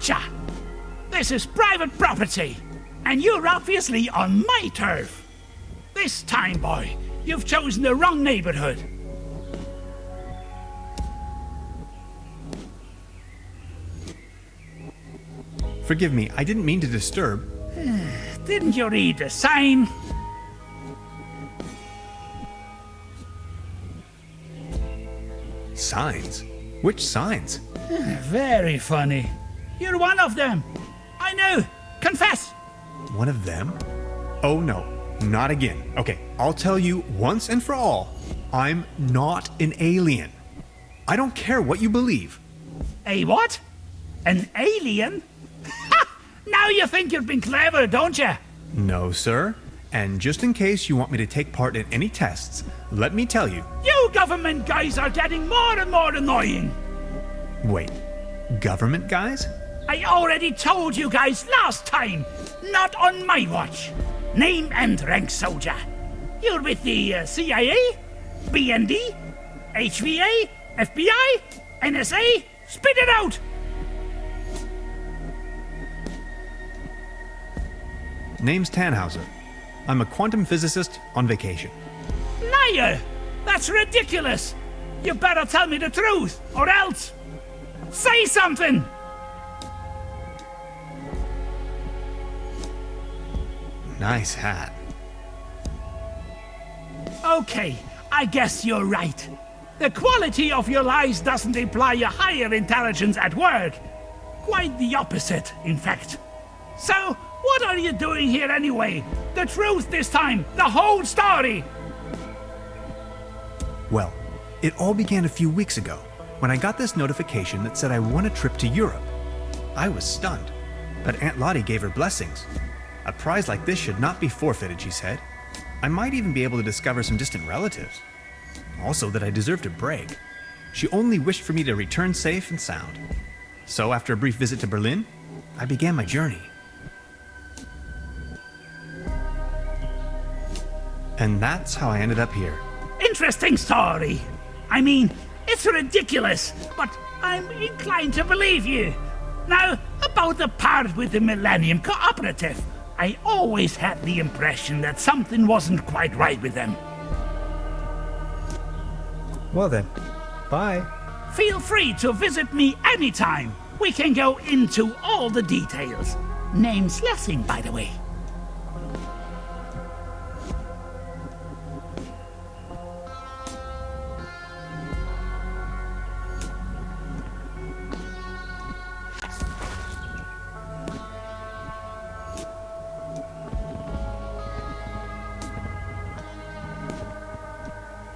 Gotcha! This is private property, and you're obviously on my turf. This time, boy, you've chosen the wrong neighborhood. Forgive me, I didn't mean to disturb. Didn't you read the sign? Signs? Which signs? Very funny. You're one of them. I know. Confess. One of them? Oh no, not again. Okay, I'll tell you once and for all. I'm not an alien. I don't care what you believe. A what? An alien? Ha! Now you think you've been clever, don't you? No, sir. And just in case you want me to take part in any tests, let me tell you. You government guys are getting more and more annoying. Wait, government guys? I already told you guys last time. Not on my watch. Name and rank, soldier. You're with the CIA, BND, HVA, FBI, NSA. Spit it out! Name's Tannhauser. I'm a quantum physicist on vacation. Liar! That's ridiculous! You better tell me the truth, or else... Say something! Nice hat. Okay, I guess you're right. The quality of your lies doesn't imply a higher intelligence at work. Quite the opposite, in fact. So, what are you doing here anyway? The truth this time, the whole story! Well, it all began a few weeks ago, when I got this notification that said I won a trip to Europe. I was stunned, but Aunt Lottie gave her blessings. A prize like this should not be forfeited, she said. I might even be able to discover some distant relatives. Also that I deserved a break. She only wished for me to return safe and sound. So after a brief visit to Berlin, I began my journey. And that's how I ended up here. Interesting story. I mean, it's ridiculous, but I'm inclined to believe you. Now, about the part with the Millennium Cooperative, I always had the impression that something wasn't quite right with them. Well then, bye. Feel free to visit me anytime. We can go into all the details. Name's Lessing, by the way.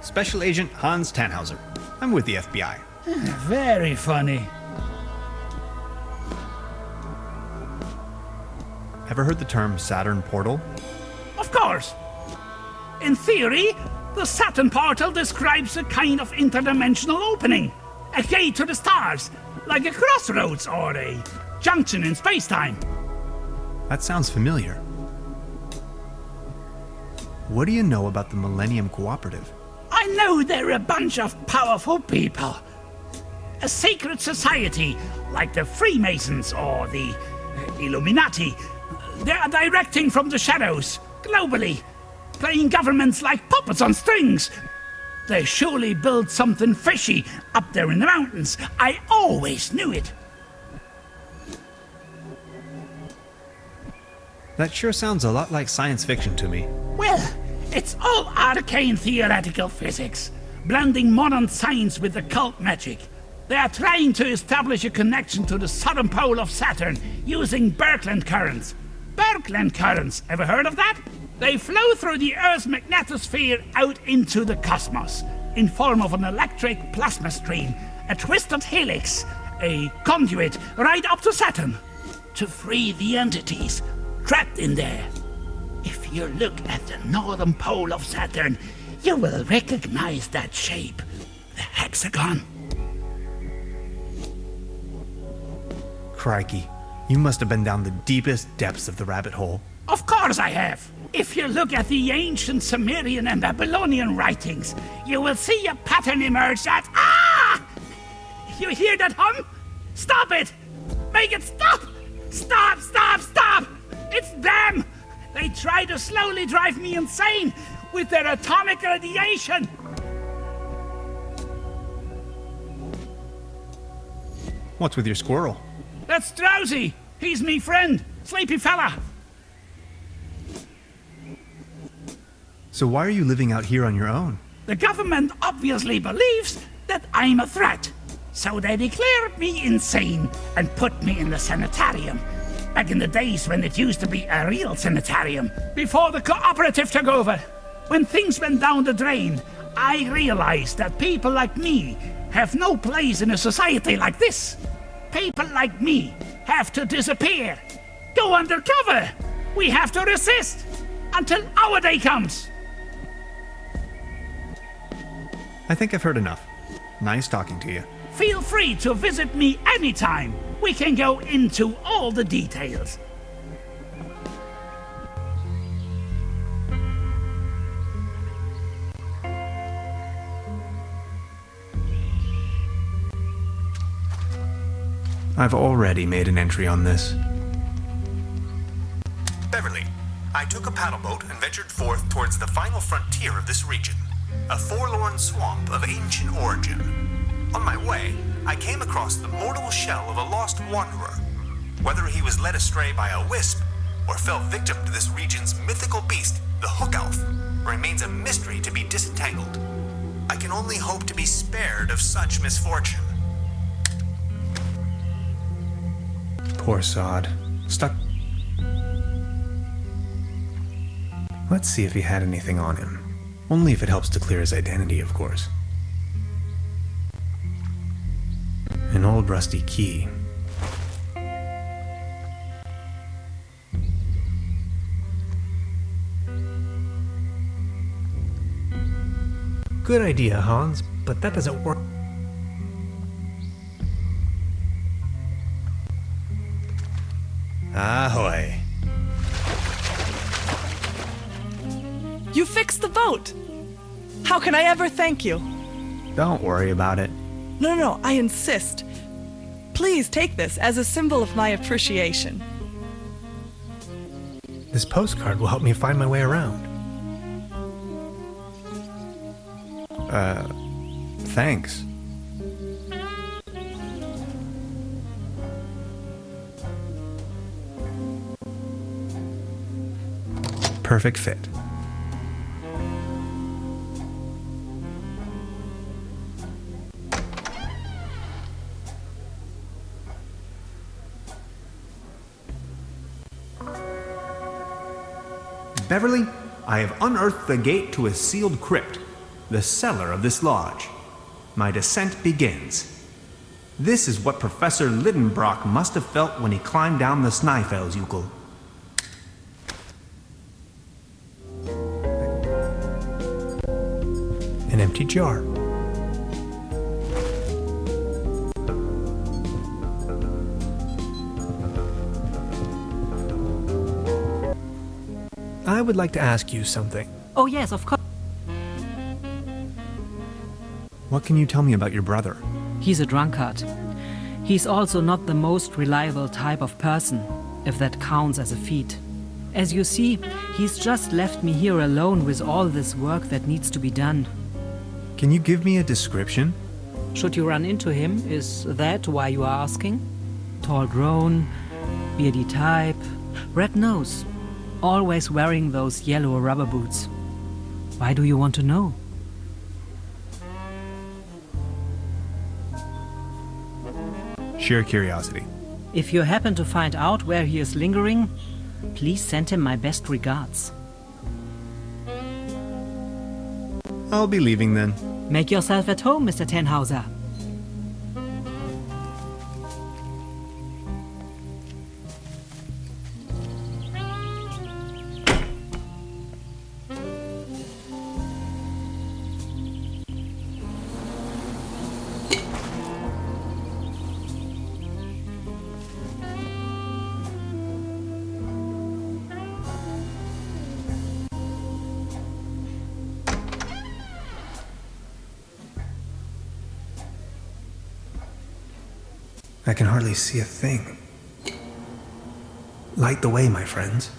Special Agent Hans Tannhauser. I'm with the FBI. Very funny. Ever heard the term Saturn portal? Of course. In theory, the Saturn portal describes a kind of interdimensional opening. A gate to the stars, like a crossroads or a junction in space-time. That sounds familiar. What do you know about the Millennium Cooperative? I know they're a bunch of powerful people. A secret society, like the Freemasons or the Illuminati. They are directing from the shadows, globally, playing governments like puppets on strings. They surely built something fishy up there in the mountains. I always knew it. That sure sounds a lot like science fiction to me. Well, it's all arcane theoretical physics, blending modern science with occult magic. They are trying to establish a connection to the southern pole of Saturn using Birkeland currents. Birkeland currents, ever heard of that? They flow through the Earth's magnetosphere out into the cosmos, in form of an electric plasma stream, a twisted helix, a conduit right up to Saturn, to free the entities trapped in there. If you look at the northern pole of Saturn, you will recognize that shape, the hexagon. Crikey, you must have been down the deepest depths of the rabbit hole. Of course I have. If you look at the ancient Sumerian and Babylonian writings, you will see a pattern emerge that... Ah! You hear that hum? Stop it! Make it stop! Stop, stop, stop! It's them! They try to slowly drive me insane with their atomic radiation! What's with your squirrel? That's Drowsy! He's me friend, sleepy fella! So why are you living out here on your own? The government obviously believes that I'm a threat. So they declared me insane and put me in the sanitarium. Back in the days when it used to be a real sanitarium, before the cooperative took over. When things went down the drain, I realized that people like me have no place in a society like this. People like me have to disappear. Go undercover. We have to resist until our day comes. I think I've heard enough. Nice talking to you. Feel free to visit me anytime. We can go into all the details. I've already made an entry on this. Beverly, I took a paddle boat and ventured forth towards the final frontier of this region, a forlorn swamp of ancient origin. On my way, I came across the mortal shell of a lost wanderer. Whether he was led astray by a wisp or fell victim to this region's mythical beast, the Hook Elf, remains a mystery to be disentangled. I can only hope to be spared of such misfortune. Poor sod. Stuck. Let's see if he had anything on him. Only if it helps to clear his identity, of course. An old rusty key. Good idea, Hans, but that doesn't work. Ahoy. You fixed the boat! How can I ever thank you? Don't worry about it. No, I insist. Please take this as a symbol of my appreciation. This postcard will help me find my way around. Thanks. Perfect fit. Beverly, I have unearthed the gate to a sealed crypt, the cellar of this lodge. My descent begins. This is what Professor Lidenbrock must have felt when he climbed down the Snæfellsjökull. An empty jar. I would like to ask you something. Oh yes, of course. What can you tell me about your brother? He's a drunkard. He's also not the most reliable type of person, if that counts as a feat. As you see, he's just left me here alone with all this work that needs to be done. Can you give me a description? Should you run into him, is that why you are asking? Tall grown, beardy type, red nose, always wearing those yellow rubber boots. Why do you want to know? Sheer curiosity. If you happen to find out where he is lingering, please send him my best regards. I'll be leaving then. Make yourself at home, Mr. Tannhauser. I can hardly see a thing. Light the way, my friends.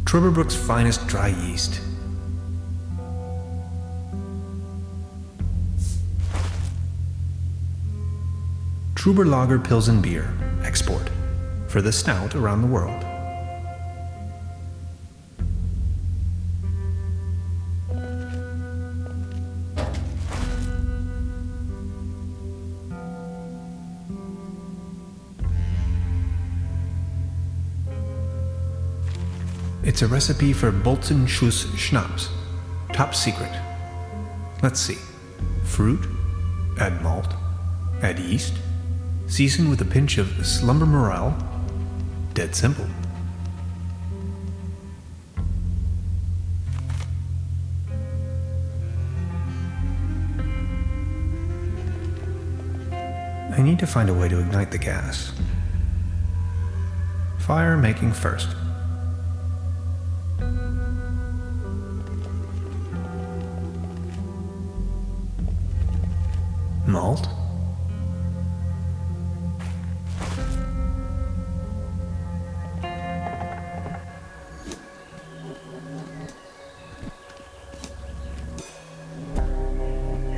Truberbrook's finest dry yeast. Truberlager Pilsen beer, export, for the snout around the world. It's a recipe for Bolzenschuss Schnapps. Top secret. Let's see. Fruit, add malt, add yeast, season with a pinch of slumber morale. Dead simple. I need to find a way to ignite the gas. Fire making first. Malt.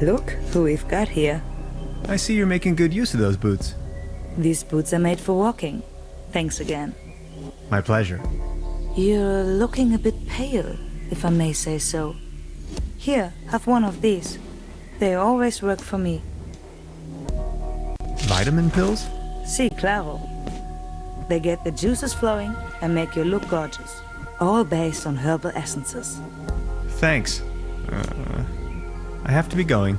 Look who we've got here. I see you're making good use of those boots. These boots are made for walking. Thanks again. My pleasure. You're looking a bit pale, if I may say so. Here, have one of these. They always work for me. Vitamin pills? Si, claro. They get the juices flowing and make you look gorgeous. All based on herbal essences. Thanks. I have to be going.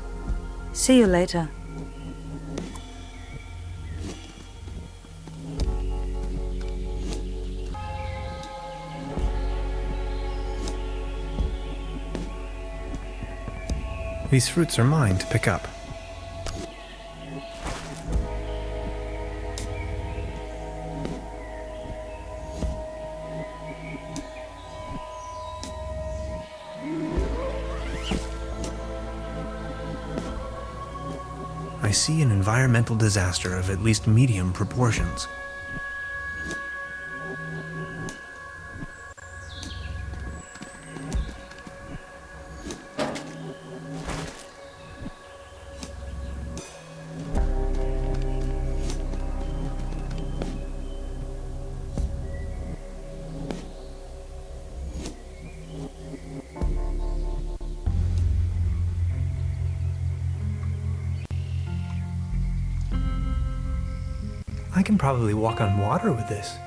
See you later. These fruits are mine to pick up. I see an environmental disaster of at least medium proportions. I can probably walk on water with this.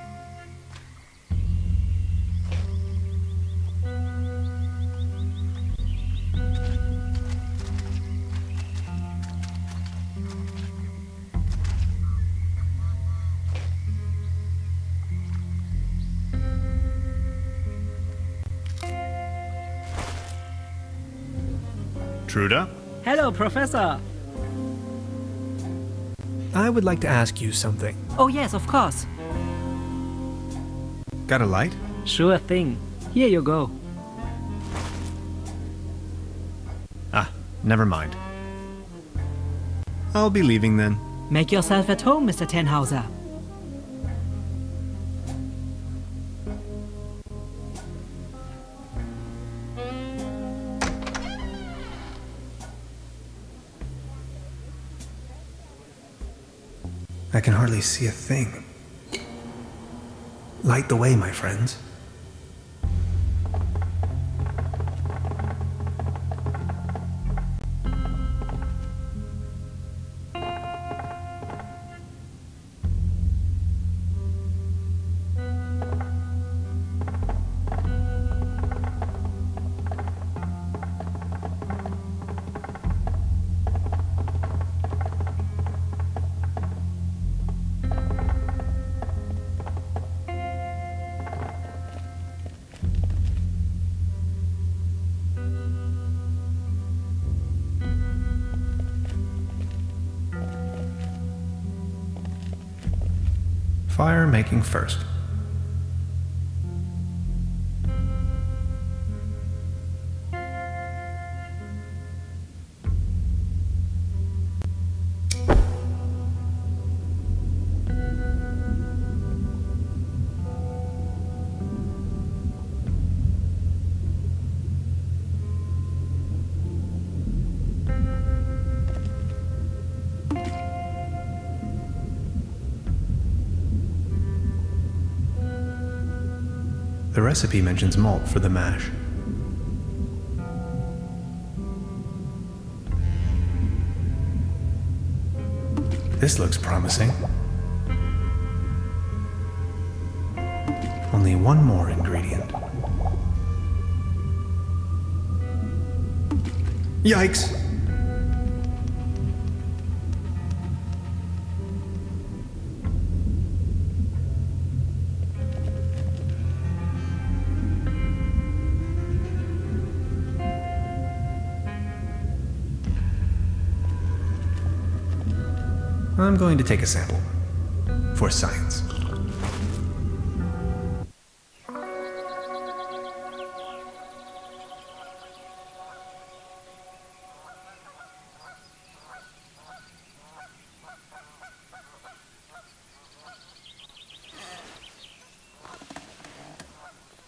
Truda? Hello, Professor. I would like to ask you something. Oh yes, of course. Got a light? Sure thing. Here you go. Ah, never mind. I'll be leaving then. Make yourself at home, Mr. Tannhauser. I can hardly see a thing. Light the way, my friends. Fire making first. The recipe mentions malt for the mash. This looks promising. Only one more ingredient. Yikes! I'm going to take a sample. For science.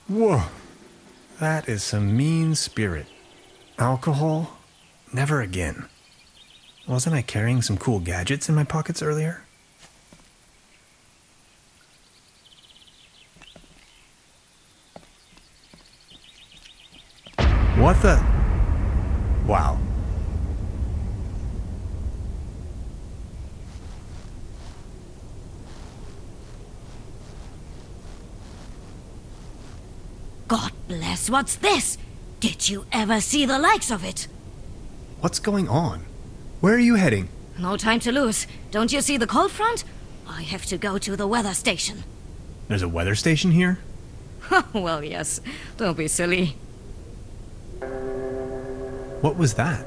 Whoa. That is some mean spirit. Alcohol? Never again. Wasn't I carrying some cool gadgets in my pockets earlier? What the? Wow. God bless, what's this? Did you ever see the likes of it? What's going on? Where are you heading? No time to lose. Don't you see the cold front? I have to go to the weather station. There's a weather station here? Well, yes. Don't be silly. What was that?